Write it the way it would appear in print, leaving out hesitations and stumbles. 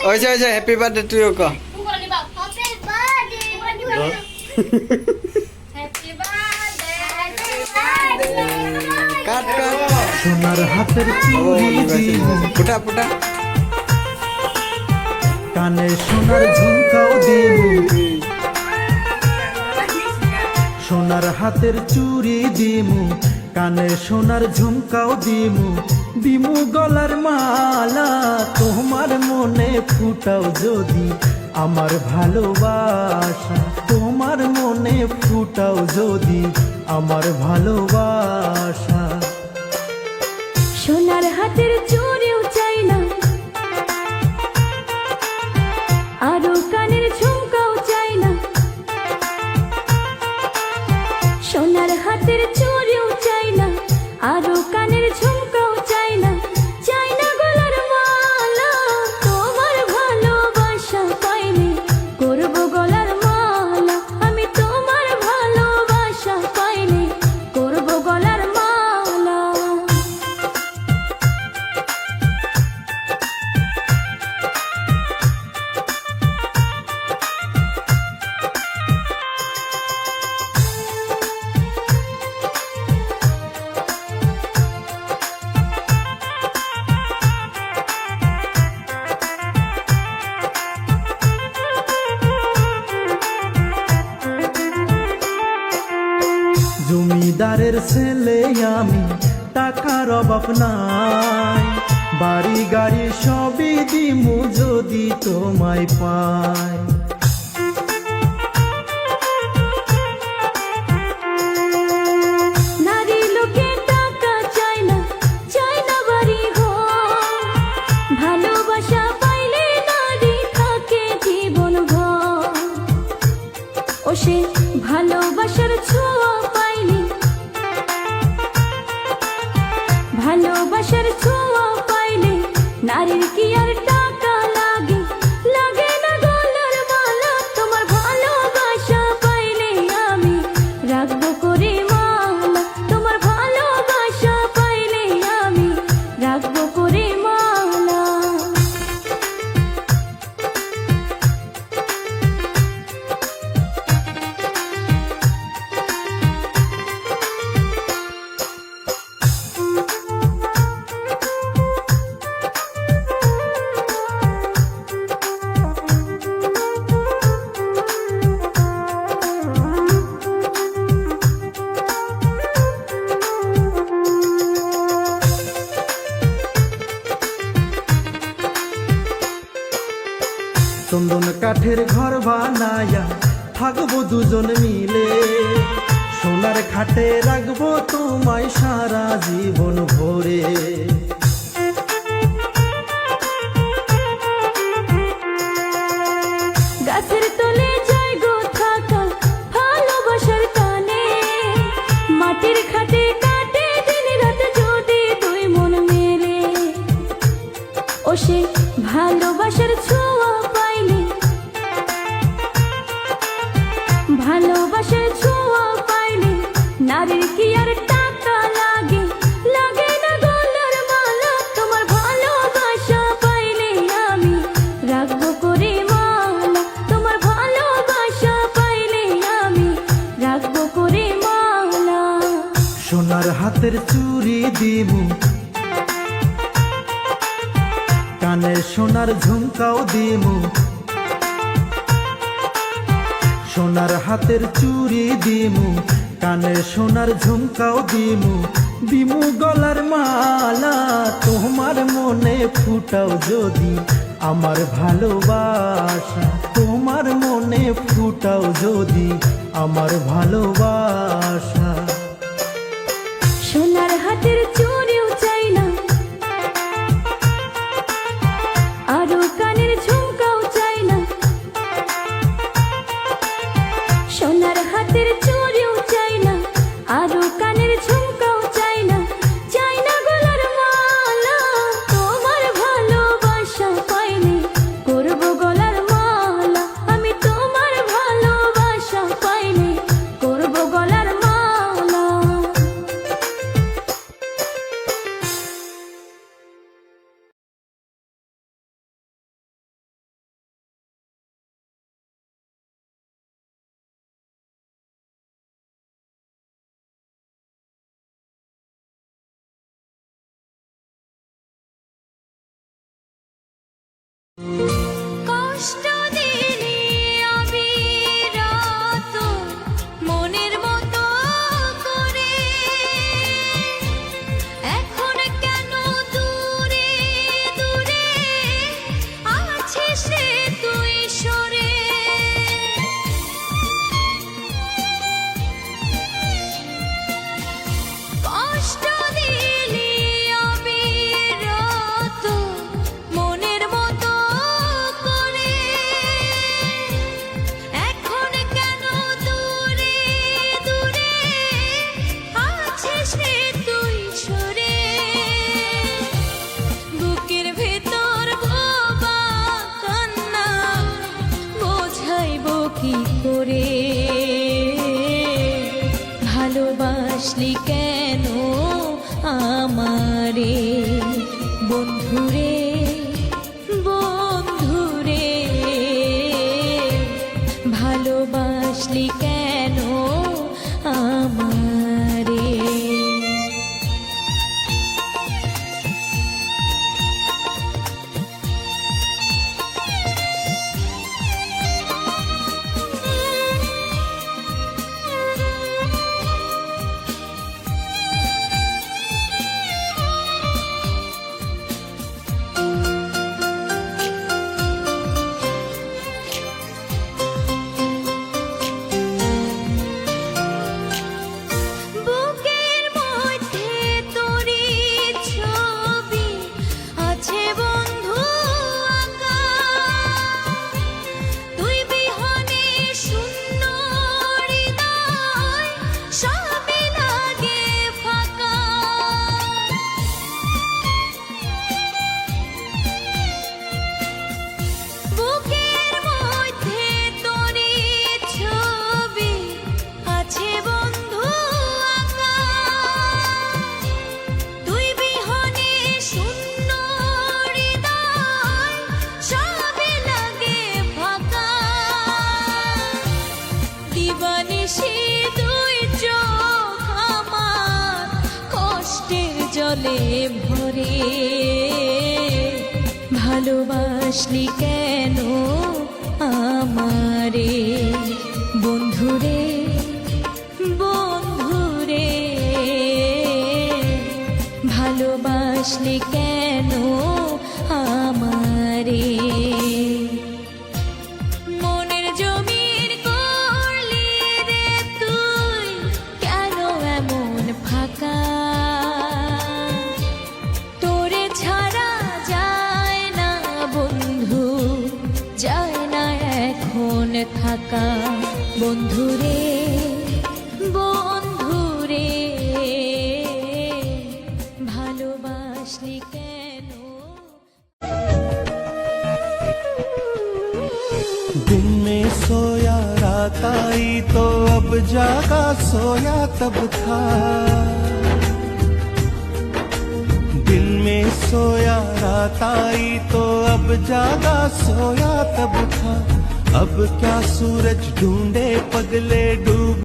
ওই যে happy birthday to you ক কাট কাট সোনার হাতের চুড়ি দিব ফুটা ফুটা কানে সোনার ঝুমকাও দিব সোনার হাতের চুড়ি দিমু কানে সোনার ঝুমকাও দিমু দিমু গলার মালা তোমার মনে ফুটাও যদি আমার ভালোবাসা তোমার মনে ফুটাও যদি আমার ভালোবাসা সোনার হাতের চুড়িও চাই না আরো কানের ঝুমকাও চাই না সোনার হাতের চুড়িও চাই না আরো কানের ঝুমকাও চাই না গলার মালা তোমার ভালোবাসা পাইনি করব গলার মালা আমি তোমার ভালোবাসা পাইনি করব গলার মালা জমিদারের ছেলে আমি টাকার অভাব নাই বাড়ি গাড়ি সবই দিমু যদি তোমায় পাই নারী লোকে টাকা চায় না বাড়ি ঘর ভালোবাসা পাইলে নারী থাকে জীবন ভর ও সে ভালোবাসার ছোঁয়া পাইনি ভালোবাসার ছোঁয়া পাইলে নারীর কি আর টাকা লাগে না গলার মালা তোমার ভালোবাসা পাইলে আমি রাখবো করে মালা তোমার ভালোবাসা পাইলে আমি রাখবো করে মালা চন্দন কাঠের ঘর বানায়া থাকবো দুজন মিলে সোনার খাটে রাখবো তোমায় সারা জীবন ভরে গাছের তলে যাই গো থাকা ভালোবাসার টানে মাটির খাটে কাটে দিন রাত যদি দুই মন মেলে ও সে ভালোবাসার ছোঁয়া পাইনি ভালোবাসার ছোঁয়া পাইনি নারীর কি আর টাকা লাগে না গলার মালা তোমার ভালোবাসা পাইলে আমি রাখবো করে মালা তোমার ভালোবাসা পাইলে আমি রাখবো করে মালা সোনার হাতের চুড়ি দিমু কানে সোনার ঝুমকাও দিমু সোনার হাতের চুড়ি দিমু কানে সোনার ঝুমকাও দিমু গলার মালা তোমার মনে ফুটাও যদি আমার ভালোবাসা তোমার মনে ফুটাও যদি আমার ভালোবাসা সোনার হাতের চুড়িও চাই না আরো কানের ঝুমকাও চাই না সোনার হাতের চুড়িও চাই না আরো কানের ঝুমকাও চাই না গলার মালা তোমার ভালোবাসা পাইনি করব গলার মালা আমি তোমার ভালোবাসা পাইনি করব গলার মালা কষ্ট দিলি অবিরত মনের মতো করে, এখন কেন দূরে দূরে আছিস রে তুই সরে। কষ্ট দিলি অবিরত মনের মতো করে, এখন কেন দূরে দূরে আছিস রে তুই সরে। বুকের ভেতর বোবা কান্না বোঝাইব কি করে, ভালোবাসলি কেন আমারে বন্ধুরে বন্ধুরে, ভালোবাসলি কেন আমারে। বুকের মধ্যে তোরি ছবি আছে বন্ধু আঁকা, তুই বিহনে শূন্য হৃদয় সবই লাগে ফাঁকা। বুকের মধ্যে তোরি ছবি আছে বন্ধু আঁকা, তুই বিহনে শূন্য হৃদয় সবই লাগে ফাঁকা। দিবানিশি দুই চোখ আমার কষ্টের জলে ভরে, ভালোবাসলি কেন আমারে বন্ধুরে বন্ধুরে, ভালোবাসলি কেন আমারে। মনের জমির করলি রে তুই কেন এমন ফাঁকা, তোরে ছাড়া যায় না বন্ধু, যায় না এখন থাকা বন্ধুরে বন্ধুরে, ভালোবাসলি কেন। दिन में सोया रात आई तो अब जागा, सोया तब था। दिन में सोया रात आई तो अब जागा, सोया तब था। अब क्या सूरज ढूंढे पगले डूब